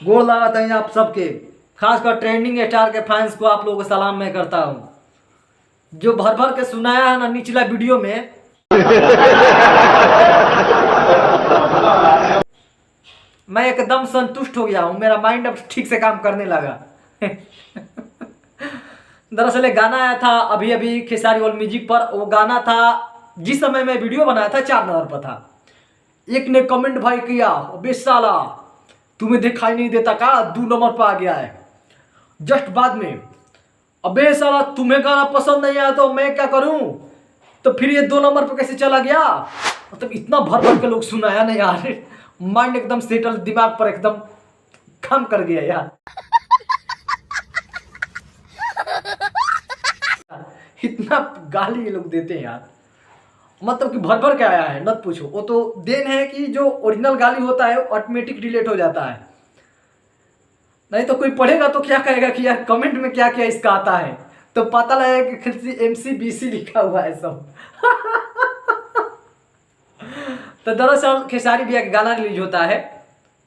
गोड़ लागत है आप सबके, खासकर ट्रेंडिंग स्टार के फैंस को आप लोगों को सलाम मैं करता हूँ। जो भर भर के सुनाया है ना निचला वीडियो में मैं एकदम संतुष्ट हो गया हूँ, मेरा माइंड अब ठीक से काम करने लगा। दरअसल एक गाना आया था अभी अभी खेसारी वर्ल्ड म्यूजिक पर। वो गाना था जिस समय मैं वीडियो बनाया था 4 नंबर पर था। एक ने कमेंट भाई किया, अबे साला तुम्हें दिखाई नहीं देता का 2 नंबर पर आ गया है। जस्ट बाद में, अबे साला तुम्हें गाना पसंद नहीं आया तो मैं क्या करूं, तो फिर ये 2 नंबर पर कैसे चला गया। मतलब इतना भर भर के लोग सुनाया ना यार, माइंड एकदम सेटल, दिमाग पर एकदम काम कर गया यार। इतना गाली ये लोग देते हैं यार, मतलब कि भर भर के आया है, मत पूछो। वो तो देन है कि जो ओरिजिनल गाली होता है ऑटोमेटिक डिलीट हो जाता है, नहीं तो कोई पढ़ेगा तो क्या कहेगा कि यार कमेंट में क्या क्या इसका आता है, तो पता लगेगा कि MCBC लिखा हुआ है सब। तो दरअसल खेसारी भैया का गाना रिलीज होता है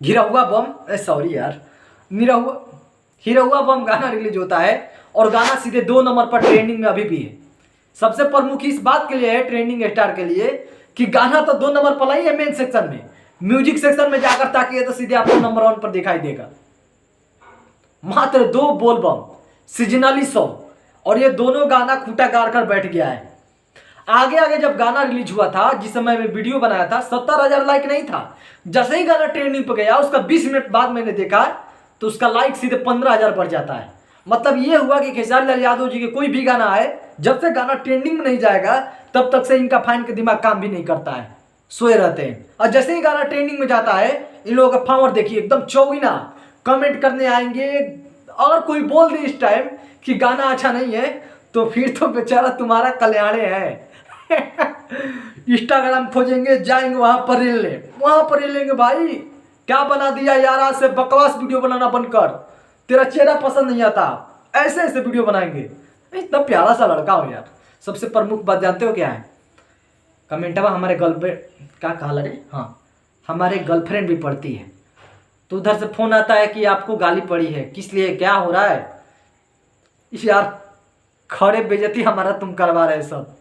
गिरहुआ बम, सॉरी यार हिरहुआ बम गाना रिलीज होता है। और गाना सीधे 2 नंबर पर ट्रेंडिंग में अभी भी है। सबसे प्रमुख इस बात के लिए है ट्रेंडिंग स्टार के लिए कि गाना तो 2 नंबर पर ही है मेन सेक्शन में, म्यूजिक सेक्शन में जाकर ताकिए तो सीधे आपको नंबर 1 पर दिखाई देगा। मात्र 2 बोलबम सीजनली सॉन्ग, और ये दोनों गाना खूंटा गाड़ कर बैठ गया है। आगे आगे जब गाना रिलीज हुआ था, जिस समय में वीडियो बनाया था, 70,000 लाइक नहीं था। जैसे ही गाना ट्रेंडिंग पर गया उसका 20 मिनट बाद मैंने देखा तो उसका लाइक सीधे 15,000 बढ़ जाता है। मतलब ये हुआ कि खेसारी लाल यादव जी के कोई भी गाना आए, जब से गाना ट्रेंडिंग में नहीं जाएगा तब तक से इनका फैन का दिमाग काम भी नहीं करता है, सोए रहते हैं। और जैसे ही गाना ट्रेंडिंग में जाता है इन लोगों का पावर देखिए एकदम चौगुना, कमेंट करने आएंगे। और कोई बोल दे इस टाइम कि गाना अच्छा नहीं है तो फिर तो बेचारा तुम्हारा कल्याणे है। इंस्टाग्राम खोजेंगे, जाएंगे वहां पर रील लेंगे। भाई क्या बना दिया यार, आज से बकवास वीडियो बनाना बंद कर, तेरा चेहरा पसंद नहीं आता, ऐसे ऐसे वीडियो बनाएंगे। इतना प्यारा सा लड़का हो यार। सबसे प्रमुख बात जानते हो क्या है, कमेंटवा हमारे गर्लफ्रेंड क्या कहा रे, हाँ हमारे गर्लफ्रेंड भी पढ़ती है, तो उधर से फोन आता है कि आपको गाली पड़ी है, किस लिए, क्या हो रहा है। इस यार खड़े बेइज्जती हमारा तुम करवा रहे सब।